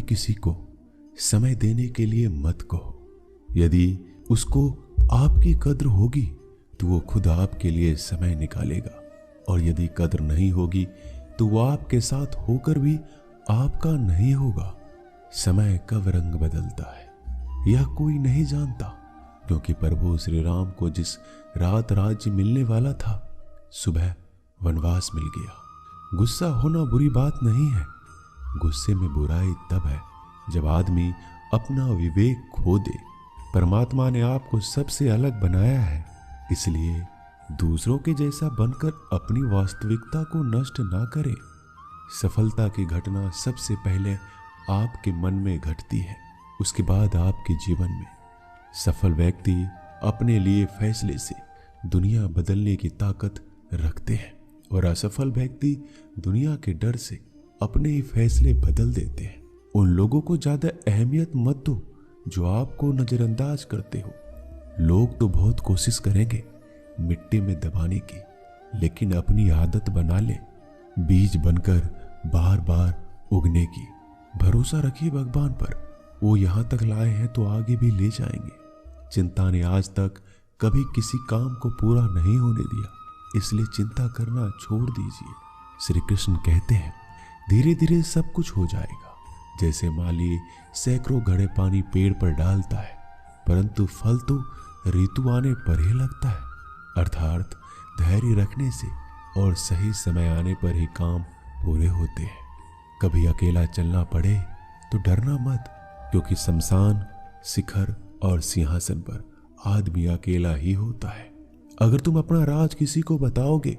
किसी को समय देने के लिए मत कहो। यदि उसको आपकी कद्र होगी तो वो खुद आपके लिए समय निकालेगा, और यदि कद्र नहीं होगी तो वो आपके साथ होकर भी आपका नहीं होगा। समय कब रंग बदलता है यह कोई नहीं जानता, क्योंकि प्रभु श्री राम को जिस रात राज्य मिलने वाला था, सुबह वनवास मिल गया। गुस्सा होना बुरी बात नहीं है। गुस्से में बुराई तब है जब आदमी अपना विवेक खो दे। परमात्मा ने आपको सबसे अलग बनाया है, इसलिए दूसरों के जैसा बनकर अपनी वास्तविकता को नष्ट ना करें। सफलता की घटना सबसे पहले आपके मन में घटती है, उसके बाद आपके जीवन में। सफल व्यक्ति अपने लिए फैसले से दुनिया बदलने की ताकत रखते हैं, और असफल व्यक्ति दुनिया के डर से अपने ही फैसले बदल देते हैं। उन लोगों को ज्यादा अहमियत मत दो जो आपको नजरअंदाज करते हो। लोग तो बहुत कोशिश करेंगे मिट्टी में दबाने की, लेकिन अपनी आदत बना ले बीज बनकर बार बार उगने की। भरोसा रखिए भगवान पर, वो यहां तक लाए हैं तो आगे भी ले जाएंगे। चिंता ने आज तक कभी किसी काम को पूरा नहीं होने दिया, इसलिए चिंता करना छोड़ दीजिए। श्री कृष्ण कहते हैं धीरे धीरे सब कुछ हो जाएगा। जैसे माली सैकड़ों घड़े पानी पेड़ पर डालता है, परंतु फल तो ऋतु आने पर ही लगता है। अर्थात धैर्य रखने से और सही समय आने पर ही काम पूरे होते हैं। कभी अकेला चलना पड़े तो डरना मत, क्योंकि शमशान, शिखर और सिंहासन पर आदमी अकेला ही होता है। अगर तुम अपना राज किसी को बताओगे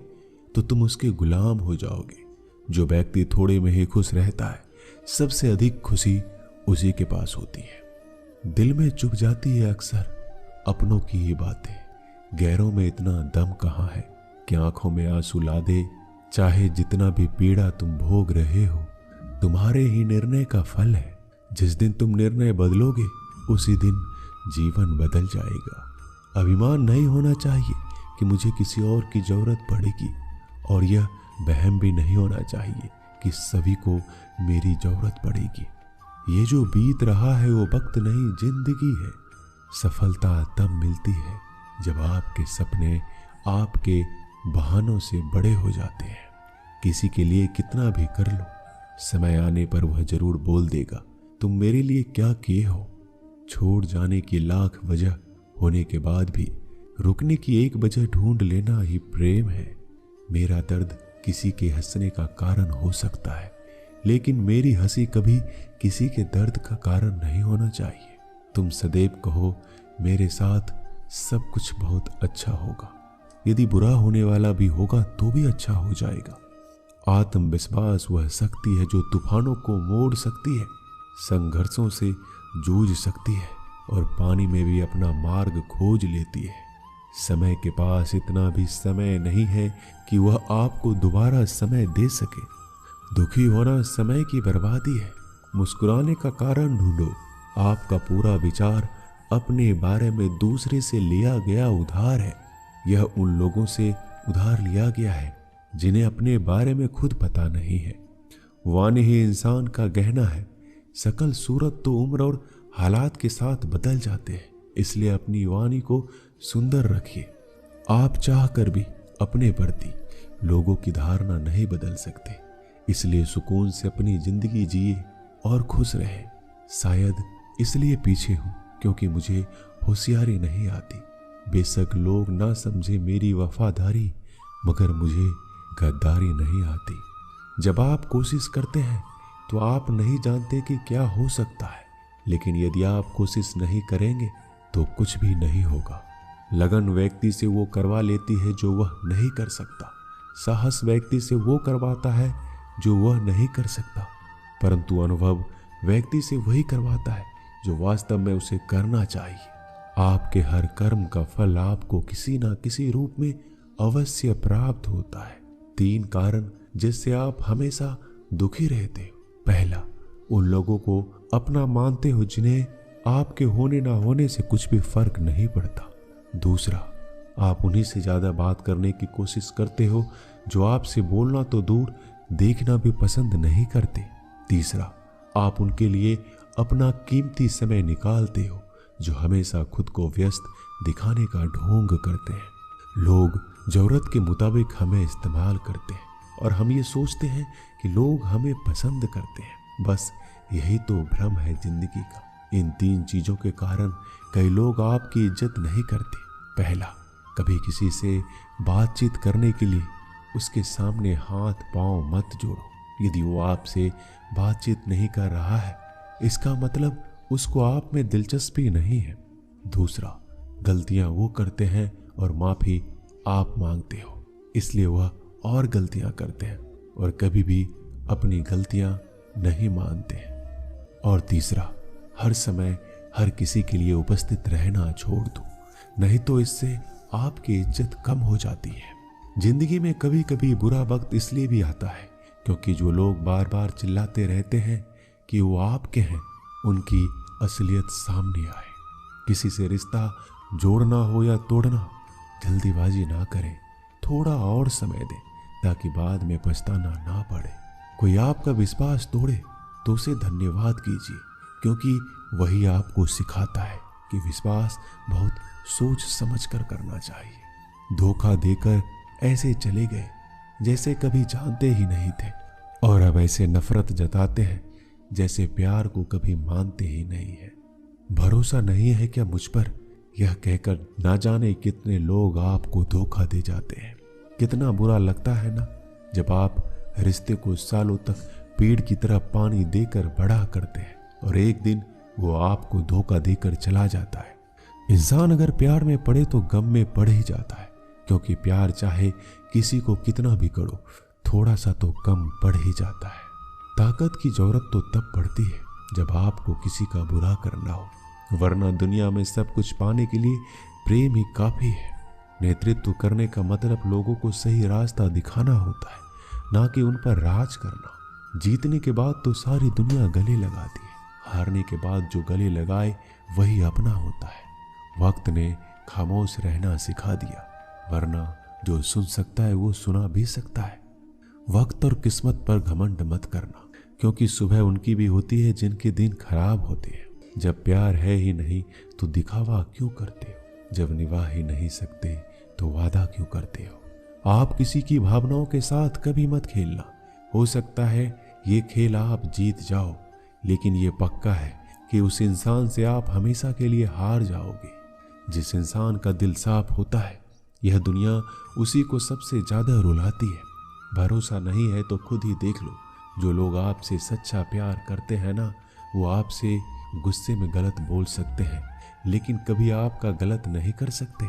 तो तुम उसके गुलाम हो जाओगे। जो व्यक्ति थोड़े में ही खुश रहता है, सबसे अधिक खुशी उसी के पास होती है। दिल में चुभ जाती है अक्सर अपनों की ये बातें। गैरों में इतना दम कहाँ है कि आंखों में आंसू ला दे। चाहे जितना भी पीड़ा तुम भोग रहे हो, तुम्हारे ही निर्णय का फल है। जिस दिन तुम निर्णय बदलोगे उसी दिन जीवन बदल जाएगा। अभिमान नहीं होना चाहिए कि मुझे किसी और की जरूरत पड़ेगी, और यह वहम भी नहीं होना चाहिए कि सभी को मेरी जरूरत पड़ेगी। ये जो बीत रहा है वो वक्त नहीं, जिंदगी है। सफलता तब मिलती है जब आपके सपने आपके बहानों से बड़े हो जाते हैं। किसी के लिए कितना भी कर लो, समय आने पर वह जरूर बोल देगा तुम मेरे लिए क्या किए हो। छोड़ जाने की लाख वजह होने के बाद भी रुकने की एक वजह ढूंढ लेना ही प्रेम है। मेरा दर्द किसी के हंसने का कारण हो सकता है, लेकिन मेरी हंसी कभी किसी के दर्द का कारण नहीं होना चाहिए। तुम सदैव कहो मेरे साथ सब कुछ बहुत अच्छा होगा। यदि बुरा होने वाला भी होगा तो भी अच्छा हो जाएगा। आत्मविश्वास वह शक्ति है जो तूफानों को मोड़ सकती है, संघर्षों से जूझ सकती है और पानी में भी अपना मार्ग खोज लेती है। समय के पास इतना भी समय नहीं है कि वह आपको दोबारा समय दे सके। दुखी होना समय की बर्बादी है। मुस्कुराने का कारण ढूंढो। आपका पूरा विचार अपने बारे में दूसरे से लिया गया उधार है। यह उन लोगों से उधार लिया गया है जिन्हें अपने बारे में खुद पता नहीं है। वाणी ही इंसान का गहना है। सकल सूरत तो उम्र और हालात के साथ बदल जाते हैं, इसलिए अपनी वाणी को सुंदर रखिए। आप चाह कर भी अपने प्रति लोगों की धारणा नहीं बदल सकते, इसलिए सुकून से अपनी जिंदगी जिए और खुश रहे। शायद इसलिए पीछे हूं क्योंकि मुझे होशियारी नहीं आती। बेशक लोग ना समझे मेरी वफादारी, मगर मुझे गद्दारी नहीं आती। जब आप कोशिश करते हैं तो आप नहीं जानते कि क्या हो सकता है, लेकिन यदि आप कोशिश नहीं करेंगे तो कुछ भी नहीं होगा। लगन व्यक्ति से वो करवा लेती है जो वह नहीं कर सकता। साहस व्यक्ति से वो करवाता है जो वह नहीं कर सकता, परंतु अनुभव व्यक्ति से वही करवाता है जो वास्तव में उसे करना चाहिए। आपके हर कर्म का फल आपको किसी ना किसी रूप में अवश्य प्राप्त होता है। 3 कारण जिससे आप हमेशा दुखी रहते हो। पहला, उन लोगों को अपना मानते हो जिन्हें आपके होने ना होने से कुछ भी फर्क नहीं पड़ता। दूसरा, आप उन्हीं से ज्यादा बात करने की कोशिश करते हो जो आपसे बोलना तो दूर देखना भी पसंद नहीं करते। तीसरा, आप उनके लिए अपना कीमती समय निकालते हो जो हमेशा खुद को व्यस्त दिखाने का ढोंग करते हैं। लोग जरूरत के मुताबिक हमें इस्तेमाल करते हैं और हम ये सोचते हैं कि लोग हमें पसंद करते हैं। बस यही तो भ्रम है जिंदगी का। इन 3 चीजों के कारण कई लोग आपकी इज्जत नहीं करते। पहला, कभी किसी से बातचीत करने के लिए उसके सामने हाथ पांव मत जोड़ो। यदि वो आपसे बातचीत नहीं कर रहा है, इसका मतलब उसको आप में दिलचस्पी नहीं है। दूसरा, गलतियां वो करते हैं और माफी आप मांगते हो, इसलिए वह और गलतियां करते हैं और कभी भी अपनी गलतियां नहीं मानते हैं। और तीसरा, हर समय हर किसी के लिए उपस्थित रहना छोड़ दो, नहीं तो इससे आपकी इज्जत कम हो जाती है। जिंदगी में कभी कभी बुरा वक्त इसलिए भी आता है क्योंकि जो लोग बार बार चिल्लाते रहते हैं कि वो आपके हैं, उनकी असलियत सामने आए। किसी से रिश्ता जोड़ना हो या तोड़ना, जल्दीबाजी ना करें, थोड़ा और समय दें ताकि बाद में पछताना ना पड़े। कोई आपका विश्वास तोड़े तो उसे धन्यवाद कीजिए, क्योंकि वही आपको सिखाता है कि विश्वास बहुत सोच समझ कर करना चाहिए। धोखा देकर ऐसे चले गए जैसे कभी जानते ही नहीं थे, और अब ऐसे नफरत जताते हैं जैसे प्यार को कभी मानते ही नहीं है। भरोसा नहीं है क्या मुझ पर, यह कहकर ना जाने कितने लोग आपको धोखा दे जाते हैं। कितना बुरा लगता है ना जब आप रिश्ते को सालों तक पेड़ की तरह पानी देकर बड़ा करते हैं और एक दिन वो आपको धोखा देकर चला जाता है। इंसान अगर प्यार में पड़े तो गम में पड़ ही जाता है, क्योंकि प्यार चाहे किसी को कितना भी करो, थोड़ा सा तो कम पड़ ही जाता है। ताकत की जरूरत तो तब पड़ती है जब आपको किसी का बुरा करना हो, वरना दुनिया में सब कुछ पाने के लिए प्रेम ही काफी है। नेतृत्व करने का मतलब लोगों को सही रास्ता दिखाना होता है, ना कि उन पर राज करना। जीतने के बाद तो सारी दुनिया गले लगाती है, हारने के बाद जो गले लगाए वही अपना होता है। वक्त ने खामोश रहना सिखा दिया, वरना जो सुन सकता है वो सुना भी सकता है। वक्त और किस्मत पर घमंड मत करना, क्योंकि सुबह उनकी भी होती है जिनके दिन खराब होते हैं। जब प्यार है ही नहीं तो दिखावा क्यों करते हो? जब निभा ही नहीं सकते तो वादा क्यों करते हो? आप किसी की भावनाओं के साथ कभी मत खेलना। हो सकता है ये खेल आप जीत जाओ, लेकिन ये पक्का है कि उस इंसान से आप हमेशा के लिए हार जाओगे। जिस इंसान का दिल साफ होता है, यह दुनिया उसी को सबसे ज्यादा रुलाती है। भरोसा नहीं है तो खुद ही देख लो। जो लोग आपसे सच्चा प्यार करते हैं ना, वो आपसे गुस्से में गलत बोल सकते हैं, लेकिन कभी आपका गलत नहीं कर सकते।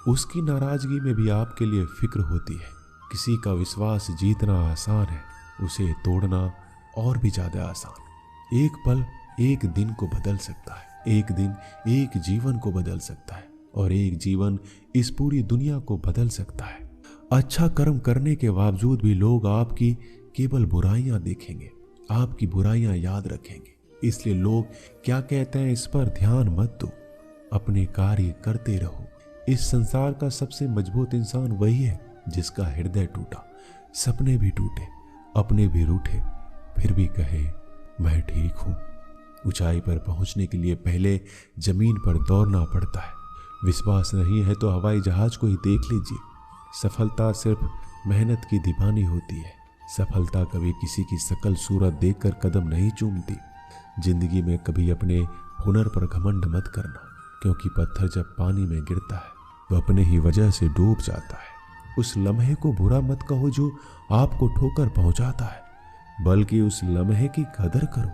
उसकी नाराजगी में भी आपके लिए फिक्र होती है। किसी का विश्वास जीतना आसान है, उसे तोड़ना और भी ज्यादा आसान। एक पल एक दिन को बदल सकता है, एक दिन एक जीवन को बदल सकता है, और एक जीवन इस पूरी दुनिया को बदल सकता है। अच्छा कर्म करने के बावजूद भी लोग आपकी केवल बुराइयां देखेंगे, आपकी बुराइयां याद रखेंगे। इसलिए लोग क्या कहते हैं इस पर ध्यान मत दो, अपने कार्य करते रहो। इस संसार का सबसे मजबूत इंसान वही है जिसका हृदय टूटा, सपने भी टूटे, अपने भी रूठे, फिर भी कहे मैं ठीक हूं। ऊंचाई पर पहुंचने के लिए पहले जमीन पर दौड़ना पड़ता है। विश्वास नहीं है तो हवाई जहाज को ही देख लीजिए। सफलता सिर्फ मेहनत की दीवानी होती है। सफलता कभी किसी की शकल सूरत देखकर कदम नहीं चूमती। जिंदगी में कभी अपने हुनर पर घमंड मत करना, क्योंकि पत्थर जब पानी में गिरता है तो अपने ही वजह से डूब जाता है। उस लम्हे को बुरा मत कहो जो आपको ठोकर पहुंचाता है, बल्कि उस लम्हे की कदर करो,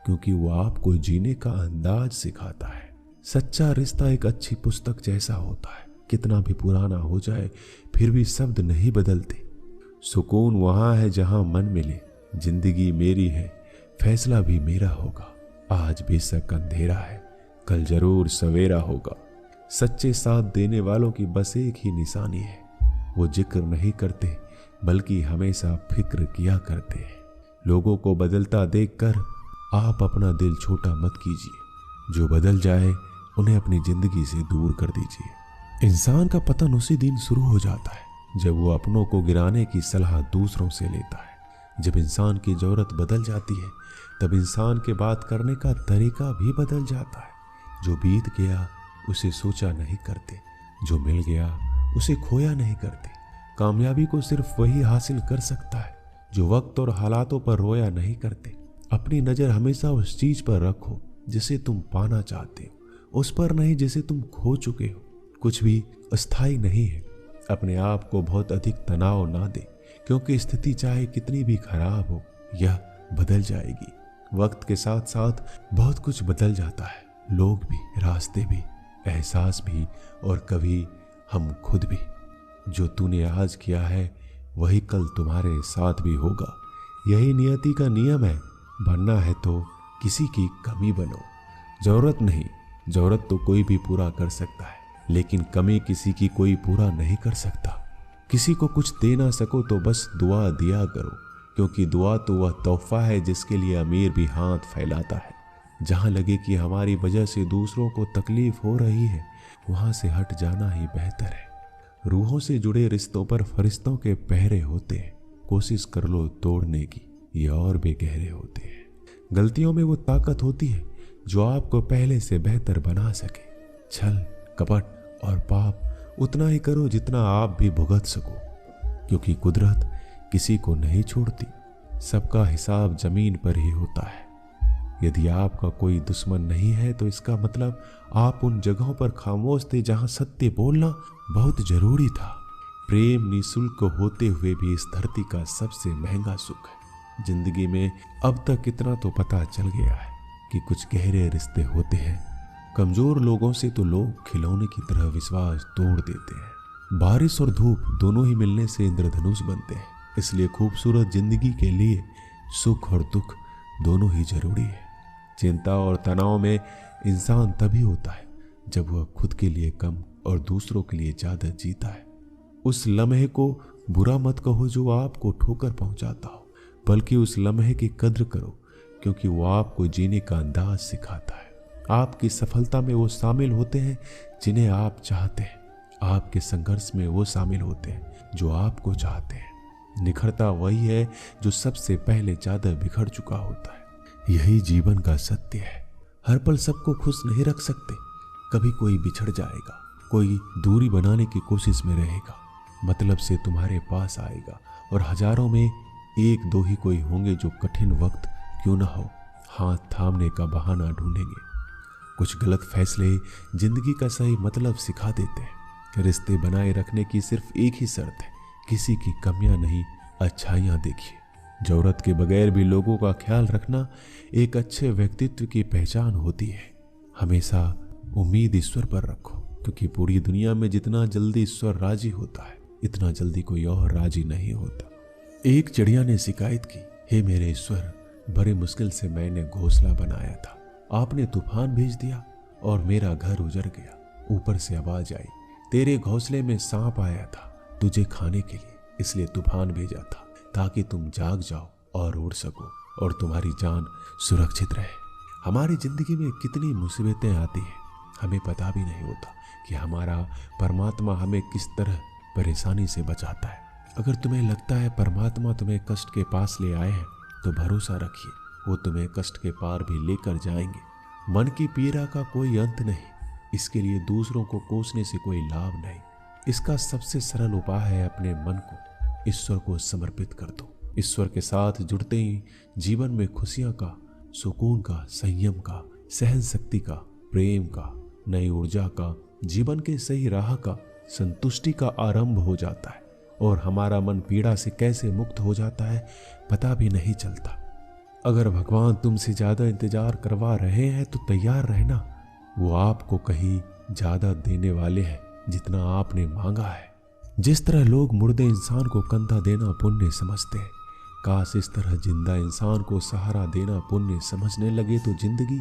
क्योंकि वो आपको जीने का अंदाज सिखाता है। सच्चा रिश्ता एक अच्छी पुस्तक जैसा होता है, कितना भी पुराना हो जाए फिर भी शब्द नहीं बदलते। सुकून वहां है जहां मन मिले। जिंदगी मेरी है, फैसला भी मेरा होगा। आज बेशक अंधेरा है, कल जरूर सवेरा होगा। सच्चे साथ देने वालों की बस एक ही निशानी है, वो जिक्र नहीं करते बल्कि हमेशा फिक्र किया करते हैं। लोगों को बदलता देखकर आप अपना दिल छोटा मत कीजिए। जो बदल जाए उन्हें अपनी जिंदगी से दूर कर दीजिए। इंसान का पतन उसी दिन शुरू हो जाता है जब वो अपनों को गिराने की सलाह दूसरों से लेता है। जब इंसान की ज़रूरत बदल जाती है तब इंसान के बात करने का तरीका भी बदल जाता है। जो बीत गया उसे सोचा नहीं करते, जो मिल गया उसे खोया नहीं करते। कामयाबी को सिर्फ वही हासिल कर सकता है जो वक्त और हालातों पर रोया नहीं करते। अपनी नज़र हमेशा उस चीज़ पर रखो जिसे तुम पाना चाहते हो, उस पर नहीं जिसे तुम खो चुके हो। कुछ भी अस्थायी नहीं है। अपने आप को बहुत अधिक तनाव ना दे, क्योंकि स्थिति चाहे कितनी भी खराब हो यह बदल जाएगी। वक्त के साथ साथ बहुत कुछ बदल जाता है, लोग भी, रास्ते भी, एहसास भी और कभी हम खुद भी। जो तूने आज किया है वही कल तुम्हारे साथ भी होगा। यही नियति का नियम है। बनना है तो किसी की कमी बनो। जरूरत नहीं, जरूरत तो कोई भी पूरा कर सकता है, लेकिन कमी किसी की कोई पूरा नहीं कर सकता। किसी को कुछ दे ना सको तो बस दुआ दिया करो, क्योंकि दुआ तो वह तोहफा है जिसके लिए अमीर भी हाथ फैलाता है। जहाँ लगे कि हमारी वजह से दूसरों को तकलीफ हो रही है वहाँ से हट जाना ही बेहतर है। रूहों से जुड़े रिश्तों पर फरिश्तों के पहरे होते हैं। कोशिश कर लो तोड़ने की, ये और भी गहरे होते हैं। गलतियों में वो ताकत होती है जो आपको पहले से बेहतर बना सके। छल, कपट और पाप उतना ही करो जितना आप भी भुगत सको, क्योंकि कुदरत किसी को नहीं छोड़ती। सबका हिसाब जमीन पर ही होता है। यदि आपका कोई दुश्मन नहीं है तो इसका मतलब आप उन जगहों पर खामोश थे जहां सत्य बोलना बहुत जरूरी था। प्रेम निःशुल्क होते हुए भी इस धरती का सबसे महंगा सुख है। जिंदगी में अब तक इतना तो पता चल गया है कि कुछ गहरे रिश्ते होते हैं। कमजोर लोगों से तो लोग खिलौने की तरह विश्वास तोड़ देते हैं। बारिश और धूप दोनों ही मिलने से इंद्रधनुष बनते हैं। इसलिए खूबसूरत जिंदगी के लिए सुख और दुख दोनों ही जरूरी है। चिंता और तनाव में इंसान तभी होता है जब वह खुद के लिए कम और दूसरों के लिए ज्यादा जीता है। उस लम्हे को बुरा मत कहो जो आपको ठोकर पहुंचाता हो, बल्कि उस लम्हे की कद्र करो, क्योंकि वो आपको जीने का अंदाज सिखाता है। आपकी सफलता में वो शामिल होते हैं जिन्हें आप चाहते हैं। आपके संघर्ष में वो शामिल होते हैं जो आपको चाहते हैं। निखरता वही है जो सबसे पहले ज्यादा बिखर चुका होता है। यही जीवन का सत्य है। हर पल सबको खुश नहीं रख सकते। कभी कोई बिछड़ जाएगा, कोई दूरी बनाने की कोशिश में रहेगा, मतलब से तुम्हारे पास आएगा, और हजारों में एक दो ही कोई होंगे जो कठिन वक्त क्यों ना हो हाथ थामने का बहाना ढूंढेंगे। कुछ गलत फैसले जिंदगी का सही मतलब सिखा देते हैं। रिश्ते बनाए रखने की सिर्फ एक ही शर्त है, किसी की कमियां नहीं, अच्छाइयां देखिए। जरूरत के बगैर भी लोगों का ख्याल रखना एक अच्छे व्यक्तित्व की पहचान होती है। हमेशा उम्मीद ईश्वर पर रखो, क्योंकि पूरी दुनिया में जितना जल्दी ईश्वर राजी होता है इतना जल्दी कोई और राजी नहीं होता। एक चिड़िया ने शिकायत की, हे मेरे ईश्वर, बड़े मुश्किल से मैंने घोंसला बनाया था, आपने तूफान भेज दिया और मेरा घर उजड़ गया। ऊपर से आवाज आई, तेरे घोंसले में सांप आया था तुझे खाने के लिए, इसलिए तूफान भेजा था ताकि तुम जाग जाओ और उड़ सको और तुम्हारी जान सुरक्षित रहे। हमारी जिंदगी में कितनी मुसीबतें आती हैं, हमें पता भी नहीं होता कि हमारा परमात्मा हमें किस तरह परेशानी से बचाता है। अगर तुम्हें लगता है परमात्मा तुम्हें कष्ट के पास ले आए हैं तो भरोसा रखिए, वो तुम्हें कष्ट के पार भी लेकर जाएंगे। मन की पीड़ा का कोई अंत नहीं, इसके लिए दूसरों को कोसने से कोई लाभ नहीं। इसका सबसे सरल उपाय है अपने मन को ईश्वर को समर्पित कर दो। ईश्वर के साथ जुड़ते ही जीवन में खुशियां का, सुकून का, संयम का, सहन शक्ति का, प्रेम का, नई ऊर्जा का, जीवन के सही राह का, संतुष्टि का आरंभ हो जाता है और हमारा मन पीड़ा से कैसे मुक्त हो जाता है पता भी नहीं चलता। अगर भगवान तुमसे ज्यादा इंतजार करवा रहे हैं तो तैयार रहना, वो आपको कहीं ज्यादा देने वाले हैं जितना आपने मांगा है। जिस तरह लोग मुर्दे इंसान को कंधा देना पुण्य समझते हैं, काश इस तरह जिंदा इंसान को सहारा देना पुण्य समझने लगे तो जिंदगी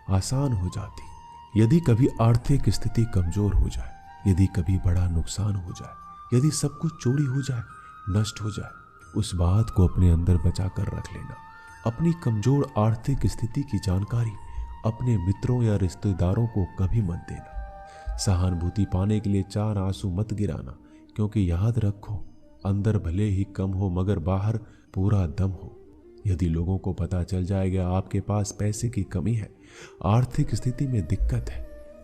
आसान हो जाती। यदि कभी आर्थिक स्थिति कमजोर हो जाए, यदि कभी बड़ा नुकसान हो जाए, यदि सब कुछ चोरी हो जाए, नष्ट हो जाए, उस बात को अपने अंदर बचा कर रख लेना। अपनी कमजोर आर्थिक स्थिति की जानकारी अपने मित्रों या रिश्तेदारों को कभी मत देना। सहानुभूति पाने के लिए 4 आंसू मत गिराना, क्योंकि याद रखो, अंदर भले ही कम हो मगर बाहर पूरा दम हो। यदि लोगों को पता चल जाएगा आपके पास पैसे की कमी है, आर्थिक स्थिति में दिक्कत है,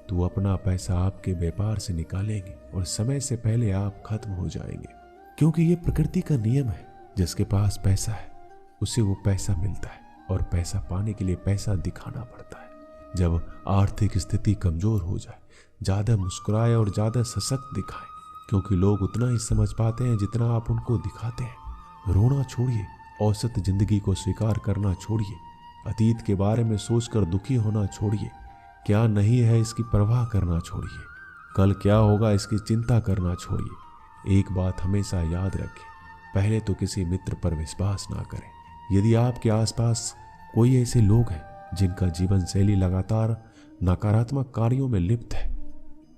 तो अपना पैसा आपके व्यापार से निकालेंगे और समय से पहले आप खत्म हो जाएंगे। क्योंकि ये प्रकृति का नियम है, जिसके पास पैसा है उसे वो पैसा मिलता है, और पैसा पाने के लिए पैसा दिखाना पड़ता है। जब आर्थिक स्थिति कमजोर हो जाए, ज्यादा मुस्कुराए और ज्यादा सशक्त दिखाए, क्योंकि लोग उतना ही समझ पाते हैं जितना आप उनको दिखाते हैं। रोना छोड़िए, औसत जिंदगी को स्वीकार करना छोड़िए, अतीत के बारे में सोचकर दुखी होना छोड़िए, क्या नहीं है इसकी परवाह करना छोड़िए, कल क्या होगा इसकी चिंता करना छोड़िए। एक बात हमेशा याद रखें, पहले तो किसी मित्र पर विश्वास ना करें। यदि आपके आसपास कोई ऐसे लोग हैं जिनका जीवन शैली लगातार नकारात्मक कार्यों में लिप्त है,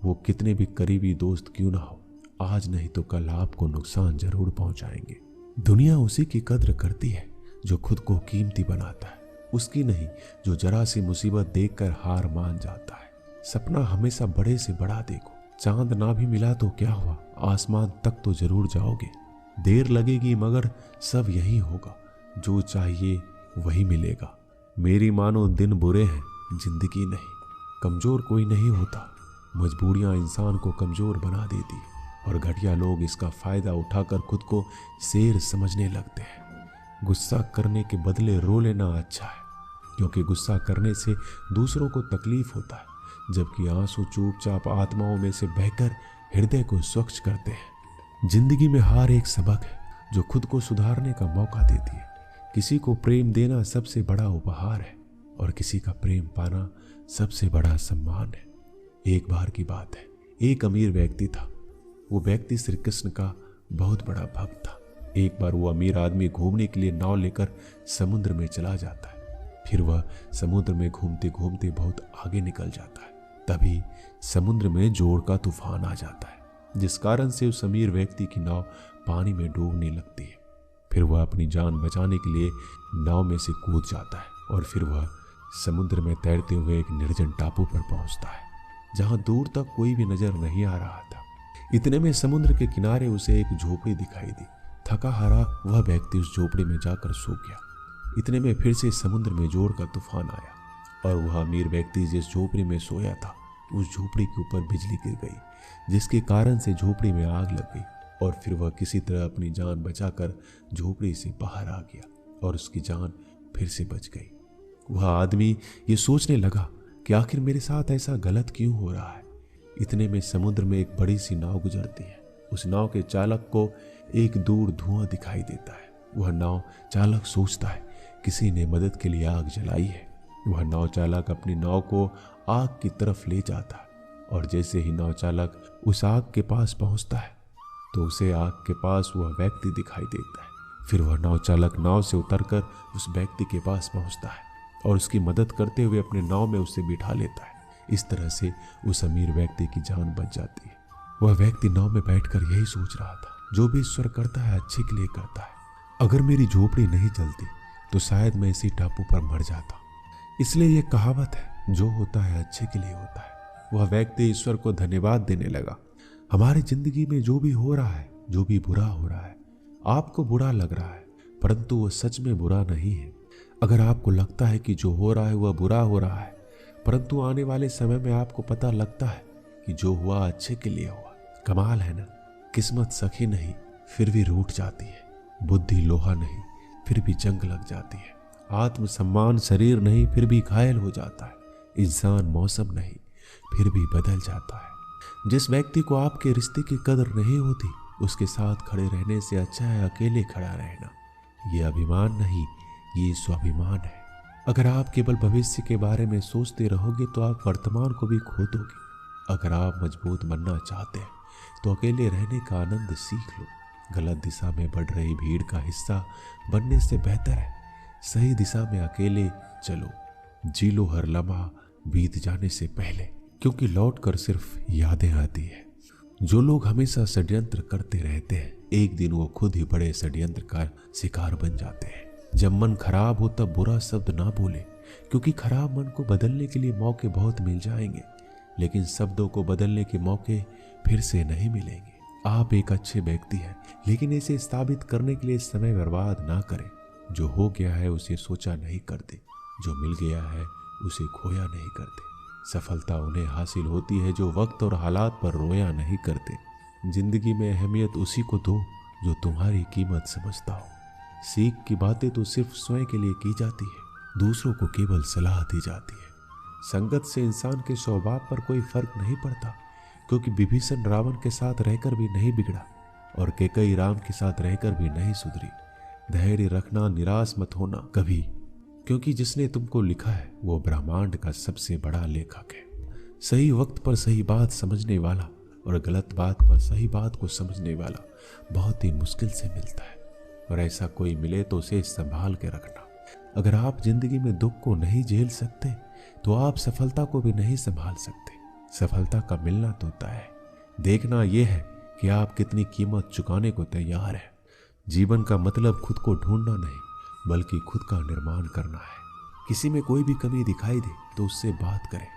वो कितने भी करीबी दोस्त क्यों ना हो, आज नहीं तो कल आपको नुकसान जरूर पहुंचाएंगे। दुनिया उसी की कद्र करती है जो खुद को कीमती बनाता है, उसकी नहीं जो जरा सी मुसीबत देखकर हार मान जाता है। सपना हमेशा बड़े से बड़ा देखो। चांद ना भी मिला तो क्या हुआ, आसमान तक तो जरूर जाओगे। देर लगेगी मगर सब यही होगा, जो चाहिए वही मिलेगा। मेरी मानो दिन बुरे हैं, जिंदगी नहीं। कमजोर कोई नहीं होता, मजबूरियां इंसान को कमजोर बना देती है, और घटिया लोग इसका फायदा उठाकर खुद को शेर समझने लगते हैं। गुस्सा करने के बदले रो लेना अच्छा है, क्योंकि गुस्सा करने से दूसरों को तकलीफ होता है, जबकि आंसू चुपचाप आत्माओं में से बहकर हृदय को स्वच्छ करते हैं। जिंदगी में हार एक सबक है जो खुद को सुधारने का मौका देती है। किसी को प्रेम देना सबसे बड़ा उपहार है, और किसी का प्रेम पाना सबसे बड़ा सम्मान है। एक बार की बात है, एक अमीर व्यक्ति था। वो व्यक्ति श्री कृष्ण का बहुत बड़ा भक्त था। एक बार वो अमीर आदमी घूमने के लिए नाव लेकर समुद्र में चला जाता है। फिर वह समुद्र में घूमते घूमते बहुत आगे निकल जाता है। तभी समुद्र में जोर का तूफान आ जाता है, जिस कारण से उस अमीर व्यक्ति की नाव पानी में डूबने लगती है। फिर वह अपनी जान बचाने के लिए नाव में से कूद जाता है, और फिर वह समुद्र में तैरते हुए एक निर्जन टापू पर पहुंचता है, जहां दूर तक कोई भी नजर नहीं आ रहा था। इतने में समुद्र के किनारे उसे एक झोपड़ी दिखाई दी। थका हारा वह व्यक्ति उस झोपड़ी में जाकर सो गया। इतने में फिर से समुद्र में जोर का तूफान आया, और वह अमीर व्यक्ति जिस झोपड़ी में सोया था, उस झोपड़ी के ऊपर बिजली गिर गई, जिसके कारण से झोपड़ी में आग लग गई। और फिर वह किसी तरह अपनी जान बचाकर झोपड़ी से बाहर आ गया, और उसकी जान फिर से बच गई। वह आदमी ये सोचने लगा कि आखिर मेरे साथ ऐसा गलत क्यों हो रहा है। इतने में समुद्र में एक बड़ी सी नाव गुजरती है। उस नाव के चालक को एक दूर धुआं दिखाई देता है। वह नाव चालक सोचता है किसी ने मदद के लिए आग जलाई है। वह नाव चालक अपनी नाव को आग की तरफ ले जाता है, और जैसे ही नाव चालक उस आग के पास पहुंचता है, तो उसे आग के पास वह व्यक्ति दिखाई देता है। फिर वह नाव चालक नाव से उतरकर उस व्यक्ति के पास पहुंचता है, और उसकी मदद करते हुए अपने नाव में उसे बिठा लेता है। इस तरह से उस अमीर व्यक्ति की जान बच जाती है। वह व्यक्ति नाव में बैठकर यही सोच रहा था, जो भी ईश्वर करता है अच्छे के लिए करता है। अगर मेरी झोपड़ी नहीं चलती तो शायद मैं इसी टापू पर मर जाता। इसलिए ये कहावत है, जो होता है अच्छे के लिए होता है। वह व्यक्ति ईश्वर को धन्यवाद देने लगा। हमारी जिंदगी में जो भी हो रहा है, जो भी बुरा हो रहा है, आपको बुरा लग रहा है, परंतु वह सच में बुरा नहीं है। अगर आपको लगता है कि जो हो रहा है वह बुरा हो रहा है, परंतु आने वाले समय में आपको पता लगता है कि जो हुआ अच्छे के लिए हुआ। कमाल है ना। किस्मत सखी नहीं फिर भी रूठ जाती है, बुद्धि लोहा नहीं फिर भी जंग लग जाती है, आत्मसम्मान शरीर नहीं फिर भी घायल हो जाता है, इंसान मौसम नहीं फिर भी बदल जाता है। जिस व्यक्ति को आपके रिश्ते की कदर नहीं होती, उसके साथ खड़े रहने से अच्छा है अकेले खड़ा रहना। ये अभिमान नहीं, ये स्वाभिमान है। अगर आप केवल भविष्य के बारे में सोचते रहोगे तो आप वर्तमान को भी खो दोगे। अगर आप मजबूत बनना चाहते हैं तो अकेले रहने का आनंद सीख लो। गलत दिशा में बढ़ रही भीड़ का हिस्सा बनने से बेहतर है सही दिशा में अकेले चलो। जी लो हर लम्हा बीत जाने से पहले, क्योंकि लौट कर सिर्फ यादें आती है। जो लोग हमेशा षड्यंत्र करते रहते हैं, एक दिन वो खुद ही बड़े षड्यंत्र का शिकार बन जाते हैं। जब मन खराब हो तब बुरा शब्द ना बोले, क्योंकि खराब मन को बदलने के लिए मौके बहुत मिल जाएंगे, लेकिन शब्दों को बदलने के मौके फिर से नहीं मिलेंगे। आप एक अच्छे व्यक्ति हैं, लेकिन इसे साबित करने के लिए समय बर्बाद ना करें। जो हो गया है उसे सोचा नहीं करते, जो मिल गया है उसे खोया नहीं करते। सफलता उन्हें हासिल होती है जो वक्त और हालात पर रोया नहीं करते। जिंदगी में अहमियत उसी को दो जो तुम्हारी कीमत समझता हो। सीख की बातें तो सिर्फ स्वयं के लिए की जाती है, दूसरों को केवल सलाह दी जाती है। संगत से इंसान के स्वभाव पर कोई फर्क नहीं पड़ता, क्योंकि विभीषण रावण के साथ रहकर भी नहीं बिगड़ा और कैकेयी राम के साथ रहकर भी नहीं सुधरी। धैर्य रखना, निराश मत होना कभी, क्योंकि जिसने तुमको लिखा है वो ब्रह्मांड का सबसे बड़ा लेखक है। सही वक्त पर सही बात समझने वाला और गलत बात पर सही बात को समझने वाला बहुत ही मुश्किल से मिलता है, और ऐसा कोई मिले तो उसे संभाल के रखना। अगर आप जिंदगी में दुख को नहीं झेल सकते तो आप सफलता को भी नहीं संभाल सकते। सफलता का मिलना तो तय है, देखना यह है कि आप कितनी कीमत चुकाने को तैयार हैं। जीवन का मतलब खुद को ढूंढना नहीं, बल्कि खुद का निर्माण करना है। किसी में कोई भी कमी दिखाई दे तो उससे बात करें,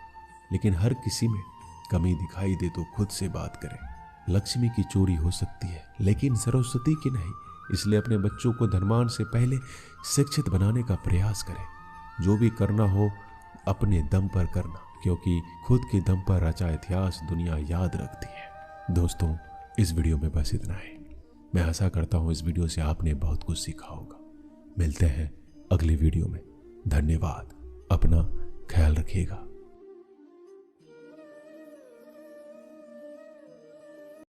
लेकिन हर किसी में कमी दिखाई दे तो खुद से बात करें। लक्ष्मी की चोरी हो सकती है, लेकिन सरस्वती की नहीं। इसलिए अपने बच्चों को धनवान से पहले शिक्षित बनाने का प्रयास करें। जो भी करना हो अपने दम पर करना, क्योंकि खुद के दम पर रचा इतिहास दुनिया याद रखती है। दोस्तों, इस वीडियो में बस इतना ही। मैं आशा करता हूँ इस वीडियो से आपने बहुत कुछ सीखा होगा। मिलते हैं अगले वीडियो में। धन्यवाद। अपना ख्याल रखिएगा।